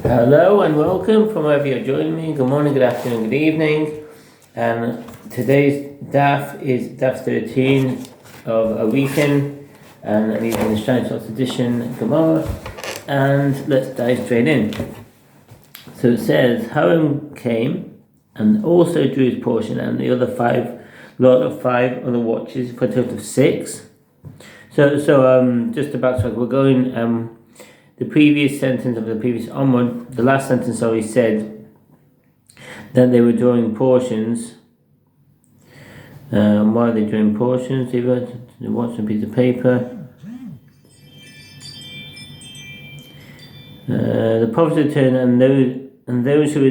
Hello and welcome from wherever you're joining me. Good morning, good afternoon, good evening. Today's Daf is Daf 13 of Arakhin, and I'm using the Steinsaltz edition Gemara. And let's dive straight in. So it says, Harim came and also drew his portion, and the other lot of five other watches for a total of 6. So just to backtrack, we're going. The previous sentence of the previous onward, the last sentence said that they were drawing portions. Why are they drawing portions? They watched a piece of paper. The prophets returned, and those who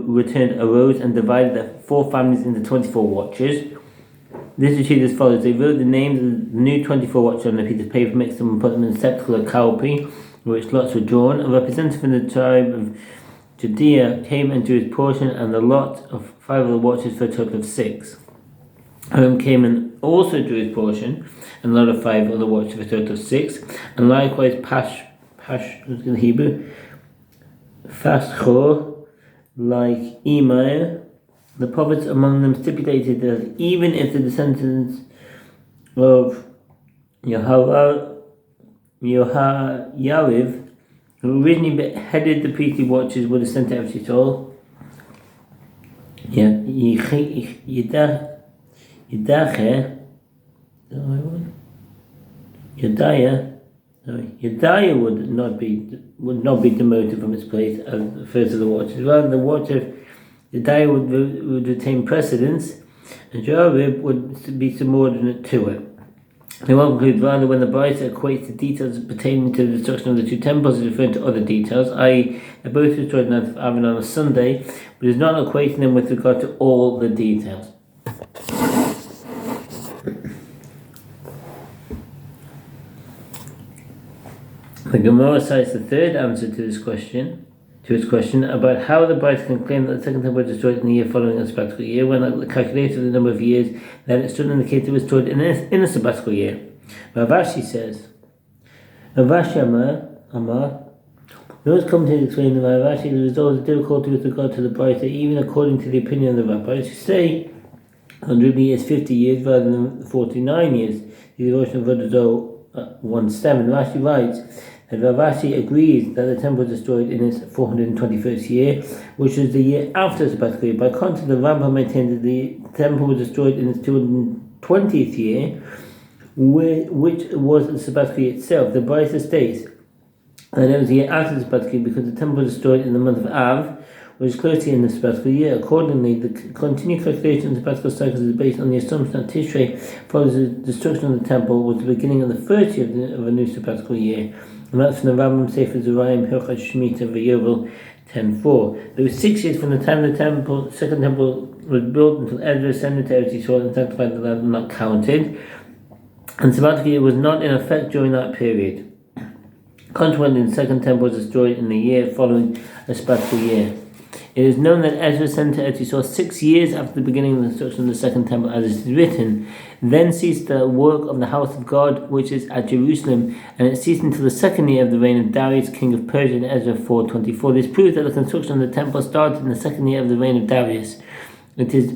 returned arose and divided the 4 families into 24 watches. This is achieved as follows: they wrote the names of the new 24 watches on a piece of paper, mixed them and put them in a receptacle or cowpea, which lots were drawn. A representative from the tribe of Judea came and drew his portion, and the lot of 5 other watches for a total of 6. Harim came and also drew his portion, and a lot of 5 other watches for a total of 6. And likewise Pash in Hebrew, Fashchor, like Emir. The prophets among them stipulated that even if the descendants of Yariv, who originally headed the priestly watches, would have sent to Eretz Yisrael, Yedaya would not be demoted from his place as the first of the watches. Rather, the watch of Yedaya would retain precedence, and Jarib would be subordinate to it. They won't conclude, rather, when the Brisa equates the details pertaining to the destruction of the 2 temples is referring to other details, i.e., they both destroyed the Mount of Avon on a Sunday, but is not equating them with regard to all the details. The Gemara cites the third answer to his question about how the Brisa can claim that the second temple was destroyed in the year following a sabbatical year, when the calculator of the number of years that it stood indicated it was destroyed in a sabbatical year. Ravashi says, Ravashi Amar, those commentators explain that Ravashi the result of difficulty with regard to the Brisa, even according to the opinion of the rabbis, who say 100 years 50 years rather than 49 years. The devotion of Vodazo 1:7. Rashi writes that Ravashi agrees that the temple was destroyed in its 421st year, which was the year after the sabbatical year. By contrast, the Rambam maintained that the temple was destroyed in its 220th year, which was the sabbatical year itself. The Brisa states that it was the year after the sabbatical year because the temple was destroyed in the month of Av, which is closely in the sabbatical year. Accordingly, the continued calculation of the sabbatical cycles is based on the assumption that Tishrei follows the destruction of the temple was the beginning of the first year of a new sabbatical year. And that's from the Rambam Sefer Zerayim Hilchot Shemitah V'Yovel 10:4. There was 6 years from the time the second temple was built until Ezra ascended to Eretz Yisrael and sanctified the land, not counted. And sabbatical year was not in effect during that period. Consequently, the second temple was destroyed in the year following a sabbatical year. It is known that Ezra ascended to Eretz Yisrael 6 years after the beginning of the construction of the second temple, as it is written, then ceased the work of the house of God, which is at Jerusalem, and it ceased until the 2nd year of the reign of Darius, king of Persia, in Ezra 4:24. This proves that the construction of the temple started in the 2nd year of the reign of Darius. It is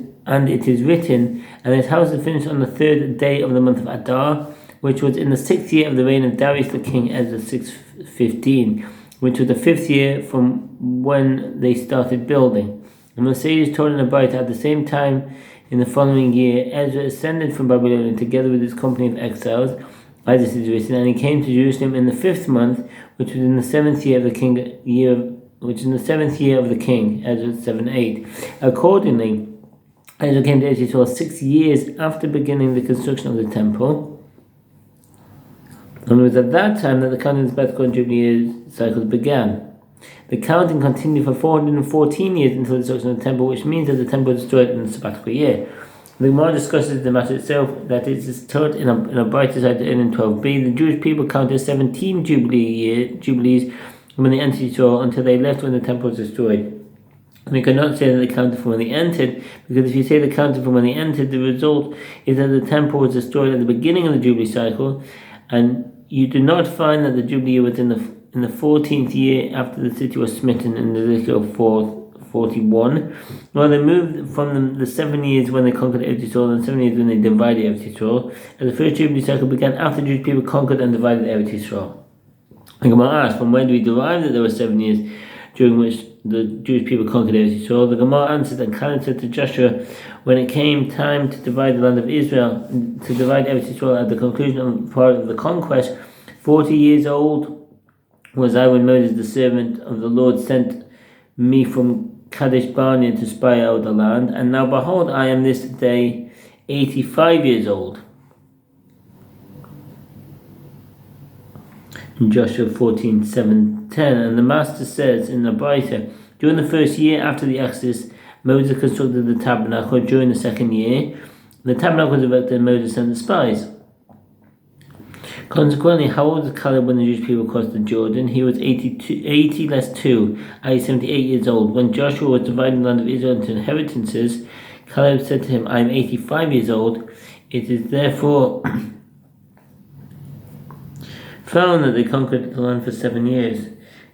written, and his house was finished on the 3rd day of the month of Adar, which was in the 6th year of the reign of Darius the king, Ezra 6:15. Which was the 5th year from when they started building. And the sages told in the Brisa at the same time in the following year, Ezra ascended from Babylon together with his company of exiles, as it is written, and he came to Jerusalem in the 5th month, which was in the 7th year of the king, Ezra 7:8. Accordingly, Ezra came to Israel 6 years after beginning the construction of the temple. And it was at that time that the counting of the sabbatical and Jubilee cycles began. The counting continued for 414 years until the destruction of the temple, which means that the temple was destroyed in the sabbatical year. The Gemara discusses the matter itself, that it is taught in a brighter side in 12b. The Jewish people counted 17 jubilees when they entered Israel until they left when the temple was destroyed. And you cannot say that they counted from when they entered, because if you say they counted from when they entered, the result is that the temple was destroyed at the beginning of the Jubilee cycle, and you do not find that the Jubilee was in in the 14th year after the city was smitten in Ezekiel 41. Well, they moved from the 7 years when they conquered Eretz Yisrael and 7 years when they divided Eretz Yisrael. And the first Jubilee cycle began after the Jewish people conquered and divided Eretz Yisrael. And Gemara asked, from when do we derive that there were 7 years during which the Jewish people conquered Eretz Yisrael? The Gemara answered, and Caleb said to Joshua, when it came time to divide the land of Israel, to divide Eretz Yisrael at the conclusion of part of the conquest, 40 years old was I when Moses, the servant of the Lord, sent me from Kadesh Barnea to spy out the land, and now behold, I am this day 85 years old. In Joshua 14:7-10, and the Master says in the Braita, during the first year after the Exodus, Moses constructed the tabernacle. During the second year, the tabernacle was erected and Moses sent the spies. Consequently, how old was Caleb when the Jewish people crossed the Jordan? He was 80 less 2, i.e. 78 years old. When Joshua was dividing the land of Israel into inheritances, Caleb said to him, I am 85 years old. It is therefore found that they conquered the land for 7 years.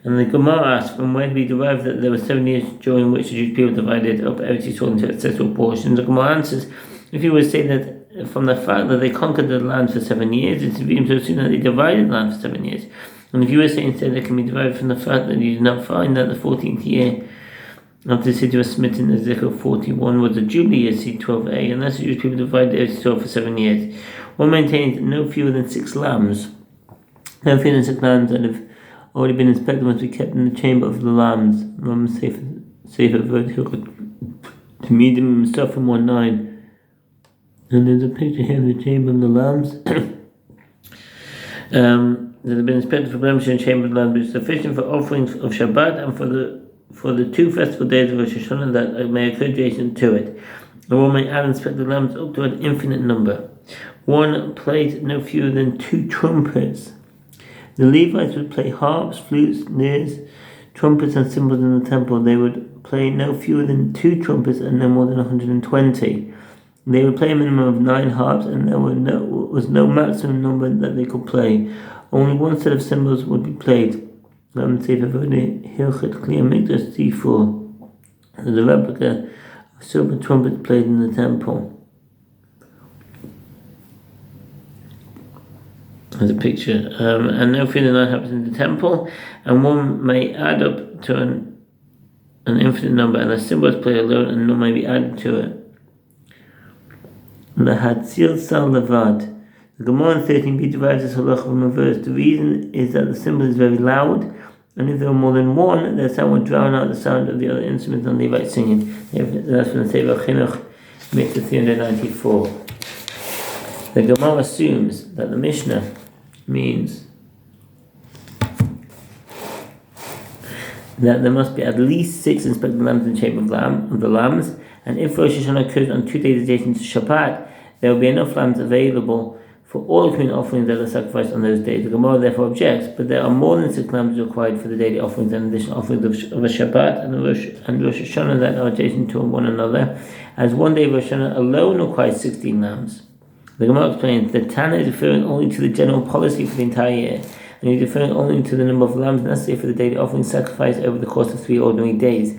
And the Gemara asked, from when we derived that there were 7 years during which the Jewish people divided up Eretz Yisrael into its several portions. The Gemara answers, if you would say that from the fact that they conquered the land for 7 years, it's to be to assume that they divided the land for 7 years. And if you were to say instead it can be derived from the fact that you did not find that the 14th year after the city was smitten, Ezekiel 41 was the Jubilee year, C12a, unless the Jewish people divided Eretz Yisrael for 7 years. One maintains no fewer than 6 lambs. No fewer than 6 lambs that have already been inspected must be kept in the chamber of the lambs. Romans Sefer to medium stuff from 1:9. And there's a picture here of the chamber of the lambs. That have been inspected for blemish in the chamber of the lambs, which is sufficient for offerings of Shabbat and for the 2 festival days of Rosh Hashanah that may occur adjacent to it. And one may add inspect the lambs up to an infinite number. One played no fewer than 2 trumpets. The Levites would play harps, flutes, lyres, trumpets and cymbals in the temple. They would play no fewer than 2 trumpets and no more than 120. They would play a minimum of 9 harps, and there was no maximum number that they could play. Only one set of cymbals would be played. Sefer Hilchot Kli HaMikdash C4. There's a replica of silver trumpets played in the temple. There's a picture. And no fewer than 9 happens in the temple, and one may add up to an infinite number, and the cymbals play alone, and none may be added to it. The Gemara in 13b derives this halacha from a verse. The reason is that the cymbal is very loud, and if there were more than one, their sound would drown out the sound of the other instruments on Levite singing. That's from the Sefer Chinuch, Mitzvah 394. The Gemara assumes that the Mishnah means that there must be at least 6 inspected lambs in the chamber of the lambs, and if Rosh Hashanah occurs on 2 days adjacent to Shabbat, there will be enough lambs available for all communal offerings that are sacrificed on those days. The Gemara therefore objects, but there are more than 6 lambs required for the daily offerings and additional offerings of a Shabbat and Rosh Hashanah that are adjacent to one another, as one day of Rosh Hashanah alone requires 16 lambs. The Gemara explains that Tana is referring only to the general policy for the entire year, and he's referring only to the number of lambs necessary for the daily offering sacrifice over the course of 3 ordinary days.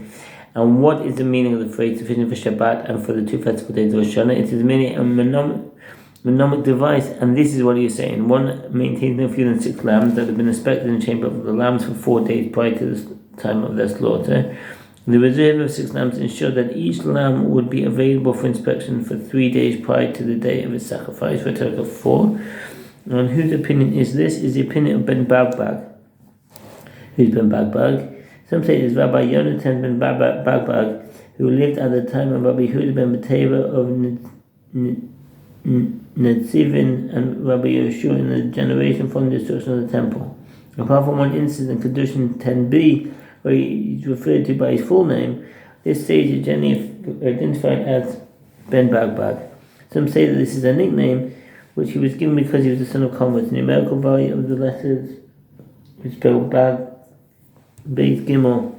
And what is the meaning of the phrase sufficient for Shabbat and for the 2 festival days of Rosh Hashanah? It is merely a mnemonic device, and this is what he is saying. One maintains no fewer than 6 lambs that have been inspected in the chamber of the lambs for 4 days prior to the time of their slaughter. The reserve of 6 lambs ensured that each lamb would be available for inspection for 3 days prior to the day of its sacrifice, for a total of 4. And whose opinion is this? Is the opinion of Ben Bagbag. Who's Ben Bagbag? Some say it is Rabbi Yonatan ben Bagbag, who lived at the time of Rabbi Yehuda ben Bateva of Netzivin and Rabbi Yeshua in the generation following the destruction of the temple. Apart from one incident in Kedushin 10b, where he is referred to by his full name, this sage is generally identified as Ben Bagbag. Some say that this is a nickname which he was given because he was the son of converts. The numerical value of the letters is spelled Bag Beit Gimel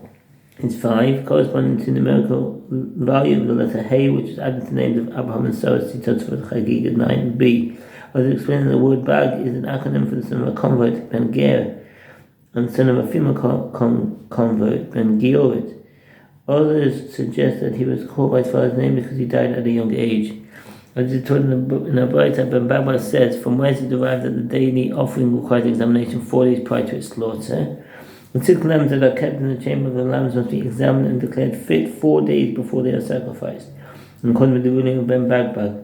is 5, corresponding to the numerical value of the letter Hey, which is added to the names of Abraham and Sarah, Tzitot Chagigah 9b. As explained, the word Bag is an acronym for the son of a convert, Ben Ger. and son of a female convert, Ben Giorit. Others suggest that he was called by his father's name because he died at a young age. As it's told in the Bible, Ben Bagba says, from whence it derived that the daily offering requires examination 4 days prior to its slaughter. The 6 lambs that are kept in the chamber of the lambs must be examined and declared fit 4 days before they are sacrificed. And according to the ruling of Ben Bagba,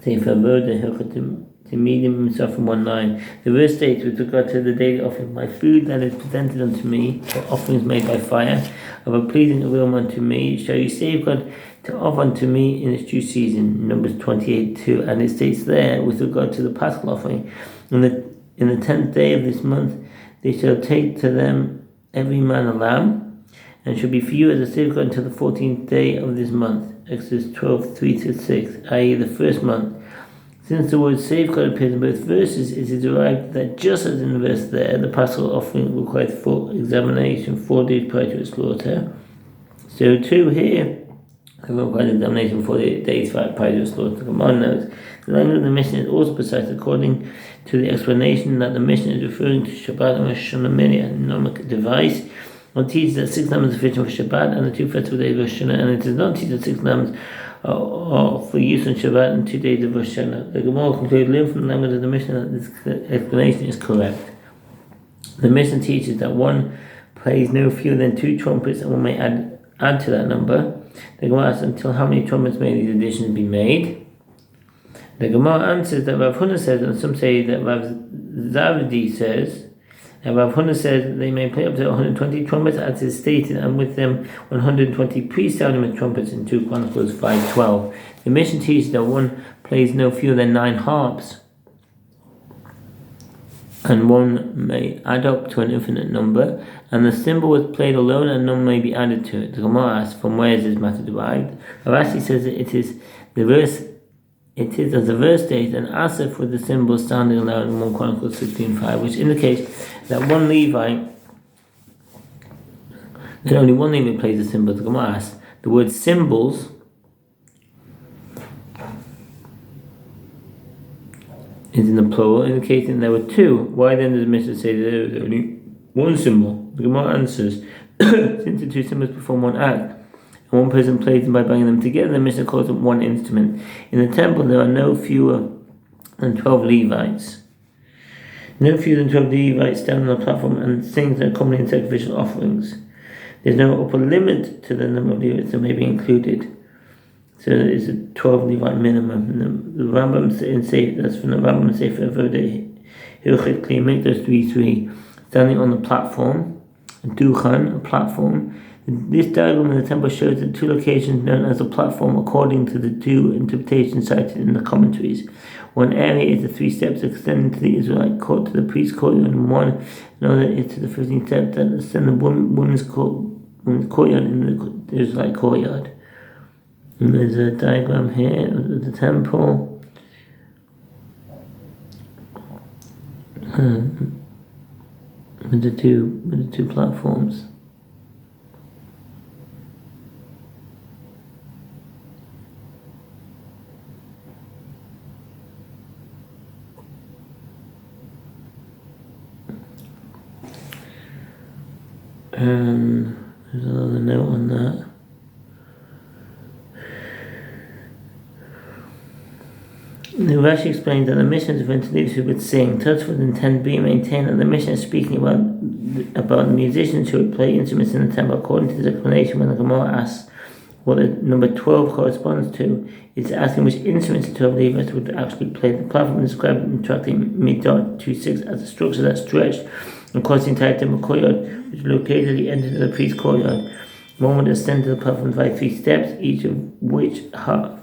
Sefer Voda Hilchot Timidim himself from 1:9. The verse states, with regard to the daily offering, my food that is presented unto me, for offerings made by fire, of a pleasing aroma unto me, shall you safeguard to offer unto me in its due season. Numbers 28:2. And it states there, with regard to the Paschal offering, in the 10th day of this month, they shall take to them every man a lamb, and shall be for you as a safeguard until the 14th day of this month. Exodus 12:3-6, i.e. the first month. Since the word safeguard appears in both verses, it is derived that just as in the verse there, the Paschal offering required full examination 4 days prior to its slaughter, so too here, it requires examination 4 days prior to its slaughter. The Gemara notes, the language of the Mishnah is also precise according to the explanation that the Mishnah is referring to Shabbat and Rosh Hashanah, merely a mnemonic device. One teaches that 6 lambs are sufficient for Shabbat and the 2 festival days of Rosh Hashanah, and it does not teach that 6 lambs are for use on Shabbat and 2 days of Rosh Hashanah. The Gemara concludes, learn from the language of the Mishnah that this explanation is correct. The Mishnah teaches that one plays no fewer than 2 trumpets, and one may add to that number. The Gemara asks, until how many trumpets may these additions be made? The Gemara answers that Rav Huna says, and some say that Rav Zavdi says, and Rav Huna says that they may play up to 120 trumpets as is stated, and with them 120 priests sounding with trumpets in 2 Chronicles 5:12. The Mishnah teaches that one plays no fewer than 9 harps, and one may add up to an infinite number, and the cymbal was played alone and none may be added to it. The Gemara asks, from where is this matter derived? Rashi says that it is as the verse states, an asif with the cymbal sounding aloud in 1 Chronicles 16:5, which indicates that only one Levite plays the cymbal. The Gemara asks, the word cymbals is in the plural, indicating there were 2. Why then does the Mishnah say that there was only 1 cymbal? The Gemara answers, since the 2 cymbals perform one act, and one person plays them by banging them together, the Mishnah calls them one instrument. In the temple there are no fewer than 12 Levites. No fewer than 12 Levites stand on the platform and sing their accompanying sacrificial offerings. There is no upper limit to the number of Levites that may be included. So it's a 12 Levite minimum. The Rambam that's from the Rambam Sefer Voda Hilchot Kli Mikdash 3:3, standing on the platform, a duchan, a platform. This diagram in the temple shows the 2 locations known as the platform according to the 2 interpretations cited in the commentaries. One area is the 3 steps extending to the Israelite court to the priest's courtyard, and another is to the 15 steps that ascend the women's courtyard in the Israelite courtyard. And there's a diagram here of the temple. With the two platforms. And there's another note on that. The Rashi explains that the Mishnah is referring to those who would sing. Tosfot and 10b maintain that the Mishnah is speaking about the musicians who would play instruments in the temple. According to this explanation, when the Gemara asks what the number 12 corresponds to, it's asking which instruments the 12 Levites would actually play. The platform is described in Tractate Midot 2:6 as a structure that stretched across the entire temple courtyard, which is located at the end of the priest's courtyard. One would ascend to the platform by 3 steps, each of which half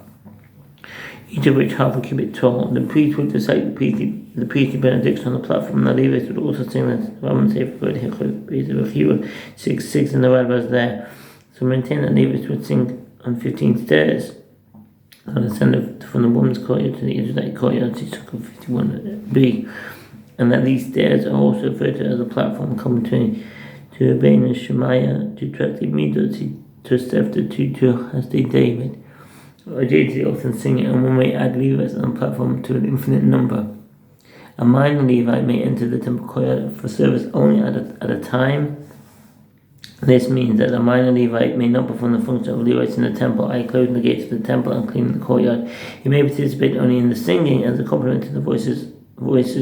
a cubit tall. The priest would recite the priestly benediction on the platform, and the Levites would also sing the Rambam Sefer Voda Hilchot 6:6, and the rabbis there. So maintain that Levites would sing on 15 stairs and ascend from the women's courtyard to the Israelite courtyard, 51b, and that these stairs are also referred to as a platform, coming to Rabbeinu and Shemaiah, to Tractate Midot, to Stefter, to Hasdei David. Or JT often sing it, and one may add Levites on the platform to an infinite number. A minor Levite may enter the temple courtyard for service only at a time. This means that a minor Levite may not perform the function of Levites in the temple, i.e. closing the gates of the temple and cleaning the courtyard. He may participate only in the singing as a complement to the voices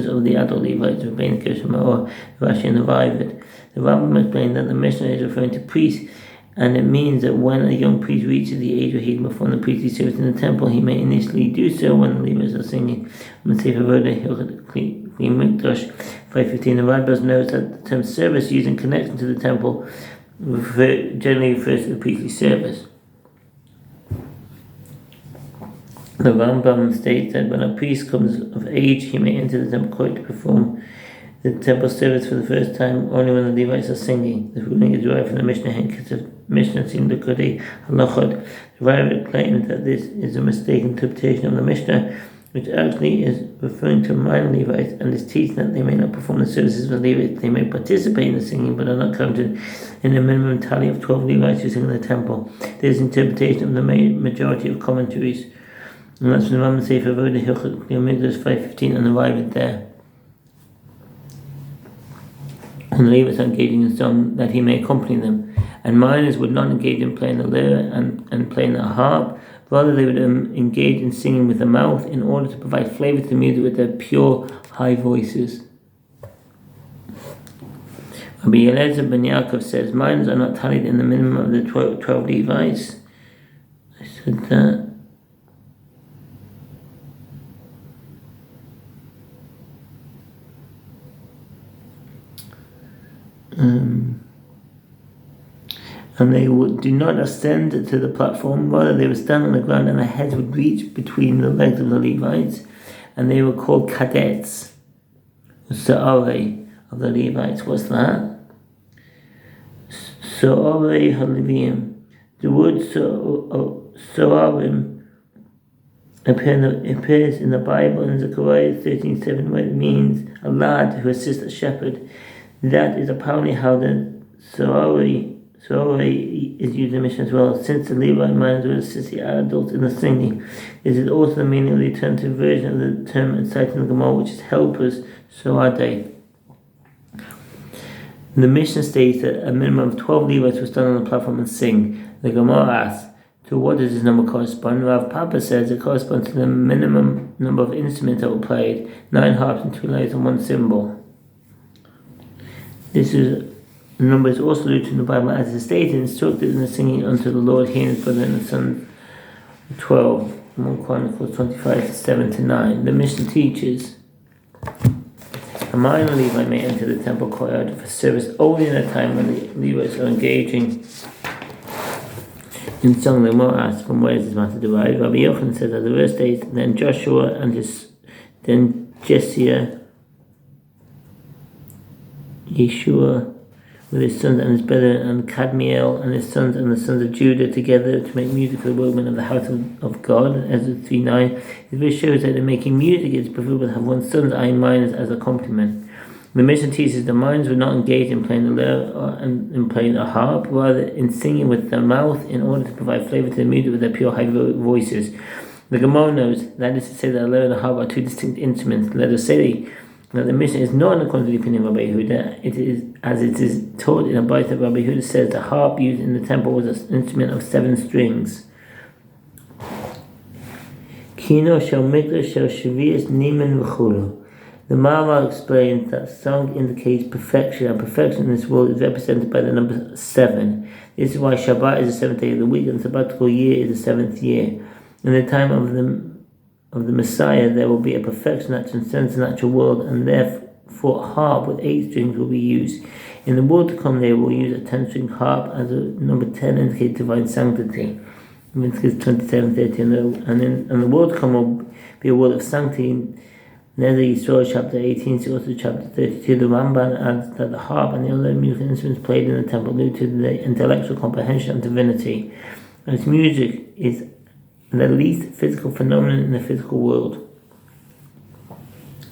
of the adult Levites, Rabbeinu Gershom or Rashi and the Ravid. The Rambam explained that the Mishnah is referring to priests, and it means that when a young priest reaches the age where he can perform the priestly service in the temple, he may initially do so when the Levites are singing. Sefer Avodah Mikdash 5:15. The Rambam notes that the term service used in connection to the temple generally refers to the priestly service. The Rambam states that when a priest comes of age, he may enter the temple court to perform the temple service for the first time only when the Levites are singing. The ruling is derived from the Mishnah Henkes Mishnah Sim Lekudei Halachot. The Ravid claims that this is a mistaken interpretation of the Mishnah, which actually is referring to minor Levites, and is teaching that they may not perform the services of Levites. They may participate in the singing, but are not counted in the minimum tally of 12 Levites who sing in the temple. This is interpretation of the majority of commentaries, and that's from the Rambam Sefer Avodah Mikdash 5:15, and arrived there. And the Levites are engaging in song, that he may accompany them. And minors would not engage in playing the lyre and playing the harp. Rather, they would engage in singing with the mouth in order to provide flavor to the music with their pure, high voices. Rabbi Eliezer ben Yaakov says, minors are not tallied in the minimum of the 12 Levites. I said that. And they do not ascend to the platform, rather they would stand on the ground and their heads would reach between the legs of the Levites, and they were called cadets, Sa'are of the Levites. What's that? Sa'are HaLeviim. The word Sa'arim appears in the Bible in Zechariah 13:7, where it means a lad who assists a shepherd. That is apparently how the Sa'are is used in Mishnah as well, since the Levite minors will assist the adults in the singing. This is also the meaning of the alternative version of the term cited in the Gemara, which is helpers, Soadei. The Mishnah states that a minimum of 12 Levites will stand on the platform and sing. The Gemara asks, to what does this number correspond? Rav Papa says it corresponds to the minimum number of instruments that were played, 9 harps and 2 lyres and 1 cymbal. The number is also alluded to in the Bible as is stated, instructed in the singing unto the Lord, he and his brother and the son 12, 1 Chronicles 25:7-9. The Mishnah teaches a minor Levite may enter the temple courtyard for service only in a time when the Levites are engaging in song. The Gemara asks, from where is this matter derived? Rabbi Yochanan says, as the verse states, then Joshua and Yeshua with his sons and his brethren, and Kadmiel and his sons and the sons of Judah together to make music for the workmen of the house of God. Ezra 3:9. This verse shows that in making music it is preferable to have one's sons, i.e. minors, as a complement. The Mishnah teaches the minors would not engage in playing the lyre and in playing a harp, rather in singing with their mouth in order to provide flavor to the music with their pure high voices. The Gemara knows that is to say that a lyre and a harp are two distinct instruments. Let us say that the Mishnah is not in accordance with the opinion of Rabbi Yehuda. It is taught in a Bait that Rabbi Yehuda says the harp used in the temple was an instrument of 7 strings. Kino shel mikdash shel shvius nimen v'chulu. The Maharal explains that song indicates perfection, and perfection in this world is represented by the number 7. This is why Shabbat is the 7th day of the week, and the sabbatical year is the 7th year. In the time of the Messiah, there will be a perfection that transcends the natural world, and therefore a harp with 8 strings will be used. In the world to come, they will use a 10-string harp, as the number 10 indicates divine sanctity. Leviticus 27:30, and the world to come will be a world of sanctity. Nether Yisrael chapter 18, so also chapter 32. The Ramban adds that the harp and the other musical instruments played in the temple allude to the intellectual comprehension of divinity, as music is the least physical phenomenon in the physical world.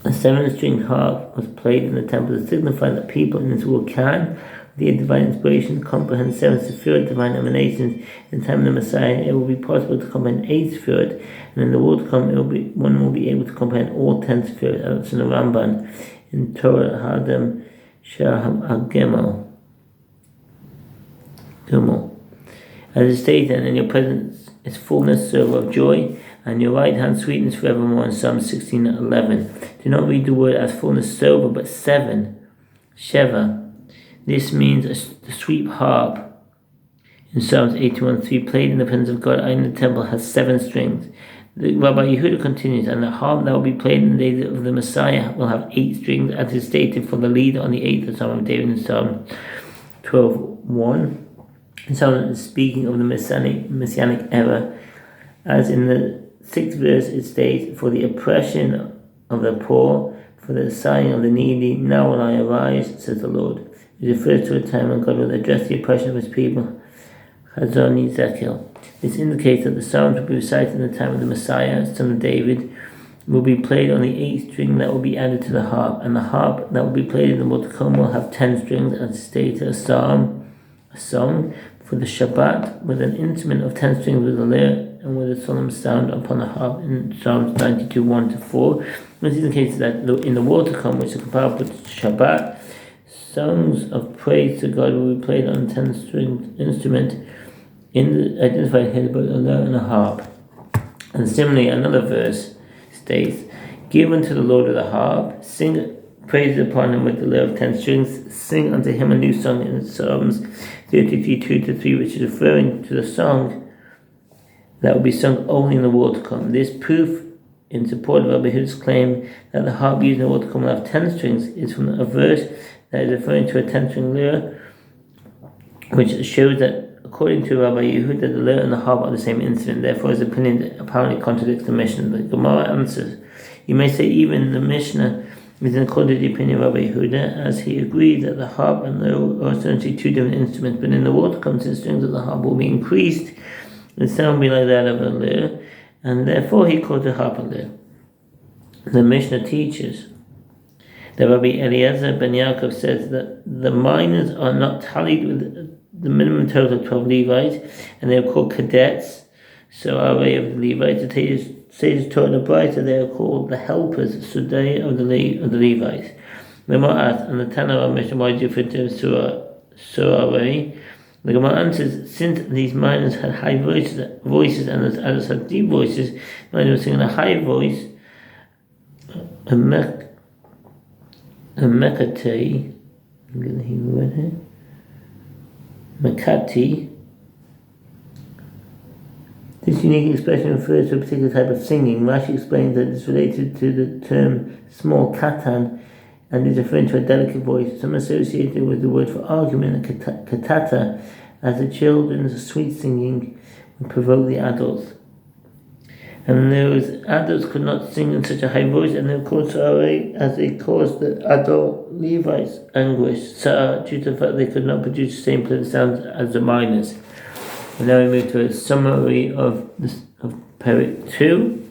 A 7-string harp was played in the temple to signify that people in this world can, The divine inspiration comprehends 7 Sephirot, divine emanations. In the time of the Messiah, it will be possible to comprehend 8 Sephirot, and in the world to come, one will be able to comprehend all 10 Sephirot. That's in the Ramban, in Torah Hadam Shah HaGemel. As it states, and in your presence is fullness, silver of joy, and your right hand sweetness forevermore, in Psalm 16:11. Do not read the word as fullness, silver, but 7, Sheva. This means the sweet harp. In Psalms 81:3, played in the presence of God in the temple, has 7 strings. The Rabbi Yehuda continues, and the harp that will be played in the days of the Messiah will have 8 strings, as is stated for the leader on the 8th Psalm of David in Psalm 12:1. In Psalm speaking of the Messianic era, as in the 6th verse it states, for the oppression of the poor, for the sighing of the needy, now will I arise, says the Lord. It refers to a time when God will address the oppression of his people. Chazon Ezekiel. This indicates that the Psalms will be recited in the time of the Messiah, son of David, will be played on the 8th string that will be added to the harp, and the harp that will be played in the world to come will have 10 strings, as stated, a song for the Shabbat with an instrument of 10 strings with a lyre and with a solemn sound upon the harp in Psalms 92:1-4. This indicates that in the world to come, which is comparable to Shabbat, songs of praise to God will be played on a 10-stringed instrument identified here by a lyre and a harp. And similarly, another verse states, give unto the Lord with a harp, sing praise upon him with the lyre of 10 strings, sing unto him a new song in Psalms 33:2-3, which is referring to the song that will be sung only in the world to come. This proof in support of Rabbi Yehuda's claim that the harp used in the world to come will have 10 strings is from a verse that is referring to a 10-string lyre, which shows that according to Rabbi Yehuda, the lyre and the harp are the same instrument. Therefore, his opinion apparently contradicts the Mishnah. The Gemara answers, you may say even the Mishnah is in accordance with the opinion of Rabbi Yehuda, as he agrees that the harp and lyre are essentially 2 different instruments, but in the world to come, the strings of the harp will be increased, the sound will be like that of a lyre, and therefore he calls the harp a lyre. The Mishnah teaches that Rabbi Eliezer ben Yaakov says that the minors are not tallied with the minimum total of 12 Levites, and they are called cadets. So are they of the Levites. The sages taught in the Brisa they are called the helpers, Sudei of the Levites. The Gemara asks, and the Tana of Mishnah, why do you refer to them Surah? The Gemara answers, since these minors had high voices and the others had deep voices, the minors were singing a high voice, a mekate, I'm going to hear the word here, Makati. This unique expression refers to a particular type of singing. Rashi explains that it's related to the term small katan and is referring to a delicate voice. Some associated with the word for argument, katata, as the children's sweet singing would provoke the adults. And those adults could not sing in such a high voice, and they were called Sa'arei, as they caused the adult Levites anguish, Sa'ar, due to the fact they could not produce the same pleasant sounds as the minors. And now we move to a summary of Perek 2.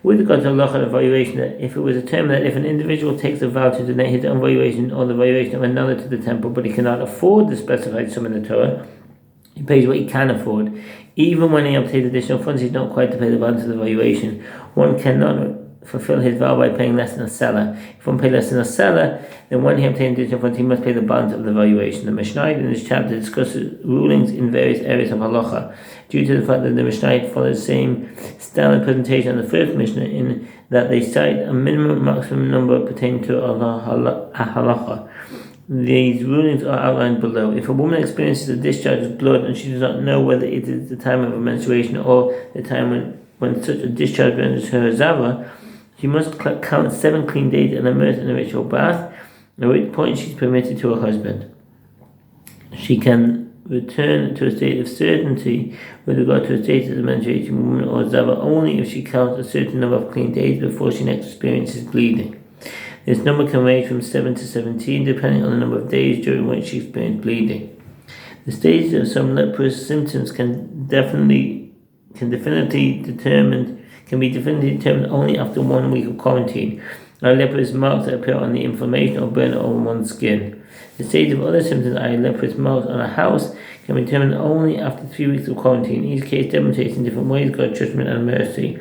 With regard to halacha and valuation, that if it was a term that if an individual takes a vow to donate his own valuation or the valuation of another to the temple, but he cannot afford the specified sum in the Torah, he pays what he can afford. Even when he obtains additional funds, he's not quite to pay the balance of the valuation. One cannot fulfill his vow by paying less than a seller. If one pays less than a seller, then when he obtains additional funds, he must pay the balance of the valuation. The Mishnah in this chapter discusses rulings in various areas of halacha. Due to the fact that the Mishnah follows the same style of presentation as the first Mishnah, in that they cite a minimum maximum number pertaining to a halacha. These rulings are outlined below. If a woman experiences a discharge of blood and she does not know whether it is the time of her menstruation or the time when such a discharge renders her a zava, she must count 7 clean days and immerse in a ritual bath, at which point she is permitted to her husband. She can return to a state of certainty with regard to a state as a menstruating woman or zava only if she counts a certain number of clean days before she next experiences bleeding. This number can range from 7 to 17 depending on the number of days during which she experienced bleeding. The stages of some leprous symptoms can be definitively determined only after 1 week of quarantine. Like leprous marks that appear on the inflammation or burn on one's skin. The stage of other symptoms, i.e. leprous marks on a house, can be determined only after 3 weeks of quarantine. Each case demonstrates in different ways God's judgment and mercy.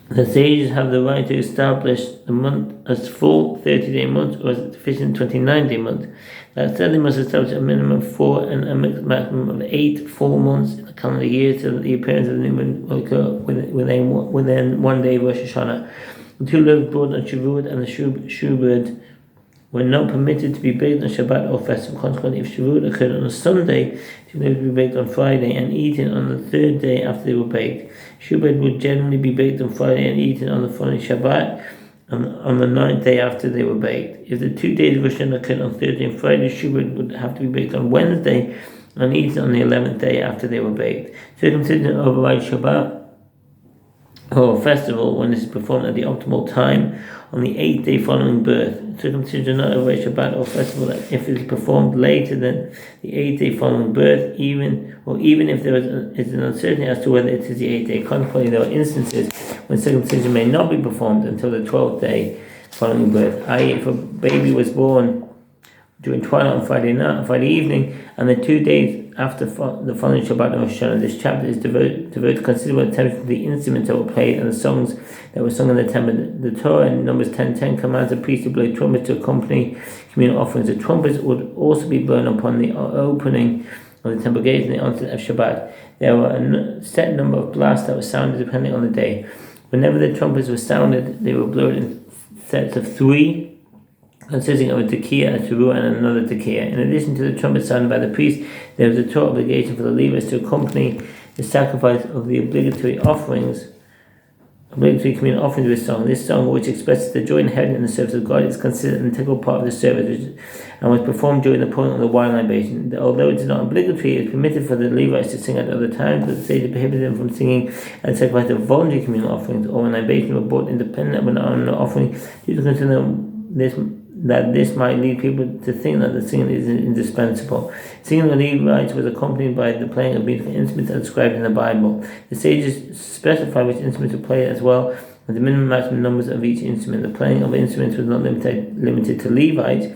The sages have the right to establish the month as full 30-day month or as a deficient 29-day month. That said, they must establish a minimum of 4 and a maximum of 8 full months in the calendar year, so that the appearance of the new moon will occur within 1 day of Rosh Hashanah. The 2 loaves brought on Shavuot and the shoebird were not permitted to be baked on Shabbat or festival. Consequently, if Shavuot occurred on a Sunday, they would be baked on Friday and eaten on the 3rd day after they were baked. Shoebird would generally be baked on Friday and eaten on the following Shabbat on the 9th day after they were baked. If the 2 days of Rosh Hashanah occurred on Thursday and Friday, shoebird would have to be baked on Wednesday and eaten on the 11th day after they were baked. Circumcision overrides Shabbat or festival when this is performed at the optimal time on the 8th day following birth. Circumcision does not override Shabbat or festival if it is performed later than the 8th day following birth, even if there is an uncertainty as to whether it is the 8th day. Consequently, there are instances when circumcision may not be performed until the 12th day following birth, i.e. if a baby was born during twilight on Friday evening, and the 2 days after the following Shabbat and Rosh Hashanah. This chapter is devoted considerable attention to the instruments that were played and the songs that were sung in the temple. The Torah in Numbers 10:10 commands the priest to blow trumpets to accompany communal offerings. The trumpets would also be blown upon the opening of the temple gates and the onset of Shabbat. There were a set number of blasts that were sounded depending on the day. Whenever the trumpets were sounded, they were blown in sets of 3, consisting of a tekiah, a teruah, and another tekiah. In addition to the trumpet sounded by the priest, there was a Torah obligation for the Levites to accompany the sacrifice of the obligatory communal offerings with song. This song, which expresses the joy inherent in the service of God, is considered an integral part of the service and was performed during the pouring of the wine libation. Although it is not obligatory, it is permitted for the Levites to sing at other times, but the sages prohibited them from singing and sacrifice of voluntary communal offerings or when libation were brought independent of an offering, due to consider this might lead people to think that the singing is indispensable. Singing of the Levites was accompanied by the playing of musical instruments as described in the Bible. The sages specify which instruments were played as well as the minimum maximum numbers of each instrument. The playing of instruments was not limited to Levites.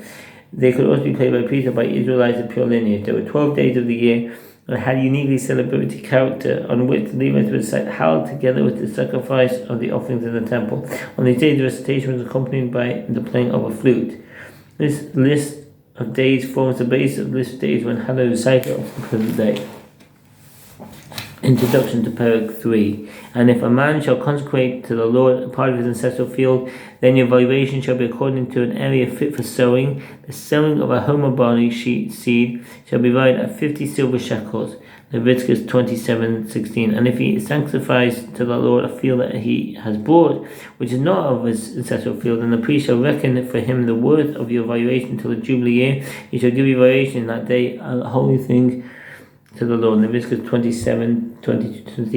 They could also be played by priests or by Israelites of pure lineage. There were 12 days of the year and had uniquely celebratory character, on which the Levites were held together with the sacrifice of the offerings in the temple. On these days, the recitation was accompanied by the playing of a flute. This list of days forms the basis of the list of days when Hallel recited of the present day. Introduction to Perek 3. And if a man shall consecrate to the Lord a part of his ancestral field, then your valuation shall be according to an area fit for sowing. The sowing of a homer barley seed shall be valued at 50 silver shekels. Leviticus 27:16. And if he sanctifies to the Lord a field that he has bought, which is not of his ancestral field, then the priest shall reckon for him the worth of your valuation until the Jubilee year. He shall give you valuation in that day, a holy thing to the Lord. Leviticus 27:22.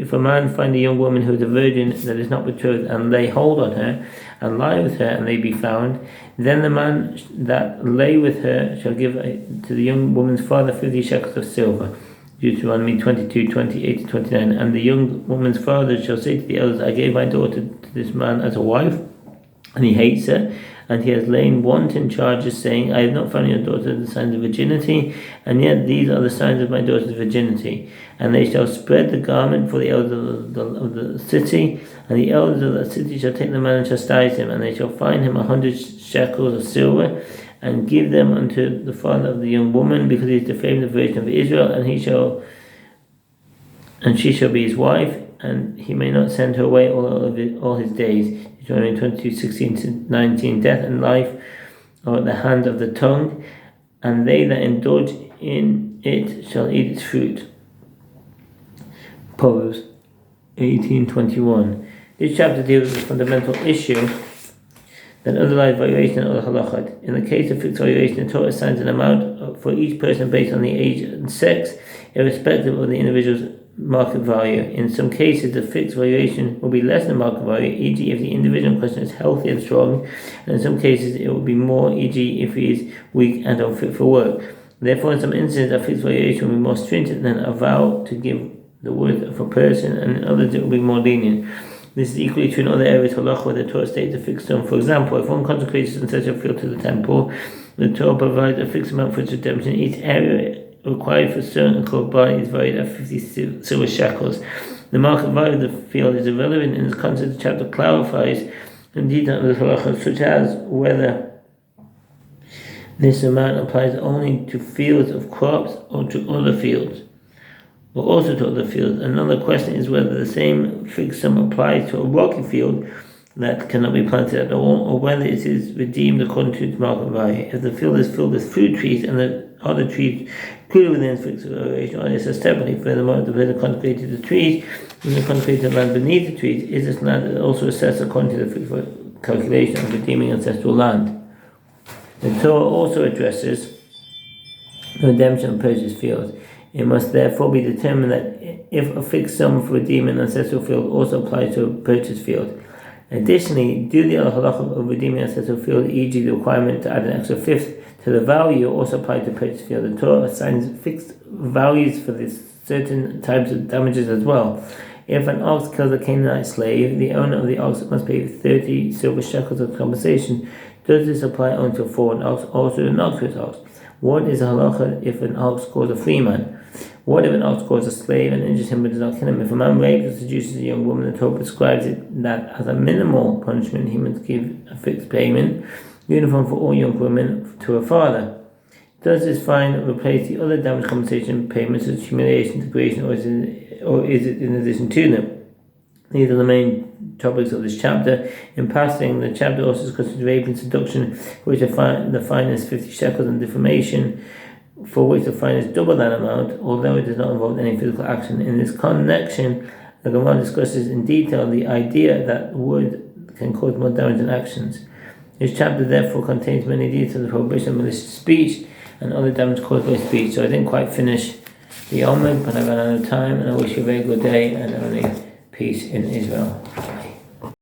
If a man find a young woman who is a virgin that is not betrothed, and lay hold on her, and lie with her, and they be found, then the man that lay with her shall give to the young woman's father 50 shekels of silver. Deuteronomy 22:28-29. And the young woman's father shall say to the elders, I gave my daughter to this man as a wife, and he hates her, and he has lain wanton charges, saying, I have not found your daughter the signs of virginity, and yet these are the signs of my daughter's virginity. And they shall spread the garment for the elders of the city, and the elders of that city shall take the man and chastise him, and they shall fine him 100 shekels of silver, and give them unto the father of the young woman, because he has defamed the virgin of Israel, and she shall be his wife, and he may not send her away all his days. Deuteronomy 22:16-19. Death and life are at the hand of the tongue, and they that indulge in it shall eat its fruit. Proverbs 18:21. This chapter deals with a fundamental issue that underlies valuation and other halachot. In the case of fixed valuation, the Torah assigns an amount for each person based on the age and sex, irrespective of the individual's market value. In some cases, the fixed valuation will be less than market value, e.g. if the individual in question is healthy and strong, and in some cases it will be more, e.g. if he is weak and unfit for work. Therefore, in some instances, a fixed valuation will be more stringent than a vow to give the worth of a person, and in others it will be more lenient. This is equally true in other areas of halacha where the Torah states a fixed sum. For example, if one consecrates an ancestral field to the temple, the Torah provides a fixed amount for its redemption. Each area required for certain korban is valued at 50 silver shekels. The market value of the field is irrelevant in this context. The chapter clarifies in detail the halacha, such as whether this amount applies only to fields of crops or to other fields, or also to other fields. Another question is whether the same fixed sum applies to a rocky field that cannot be planted at all, or whether it is redeemed according to its market value. If the field is filled with fruit trees and the other trees included within its fixed valuation, or is separately, furthermore, the person consecrated the trees and the consecrated land beneath the trees, is this land also assessed according to the fixed calculation of redeeming ancestral land? The Torah also addresses the redemption of purchased fields. It must therefore be determined that if a fixed sum for redeeming an ancestral field also applies to a purchased field. Additionally, do the halacha of redeeming an ancestral field, e.g. the requirement to add an extra fifth to the value, also apply to purchased field. The Torah assigns fixed values for this certain types of damages as well. If an ox kills a Canaanite slave, the owner of the ox must pay 30 silver shekels of compensation. Does this apply only to a fallen ox or to an ox-with ox? What is a halacha if an ox calls a free man? What if an ox calls a slave and injures him but does not kill him? If a man rapes or seduces a young woman, the Torah prescribes it that as a minimal punishment he must give a fixed payment, uniform for all young women, to her father. Does this fine replace the other damage compensation payments such as humiliation, degradation, or is it in addition to them? These are the main topics of this chapter. In passing, the chapter also discusses rape and seduction, for which the fine is 50 shekels, and defamation, for which the fine is double that amount, although it does not involve any physical action. In this connection, the Gemara discusses in detail the idea that word can cause more damage than actions. This chapter therefore contains many details of the prohibition of malicious speech and other damage caused by speech. So I didn't quite finish the Omer, but I ran out of time, and I wish you a very good day and only peace in Israel.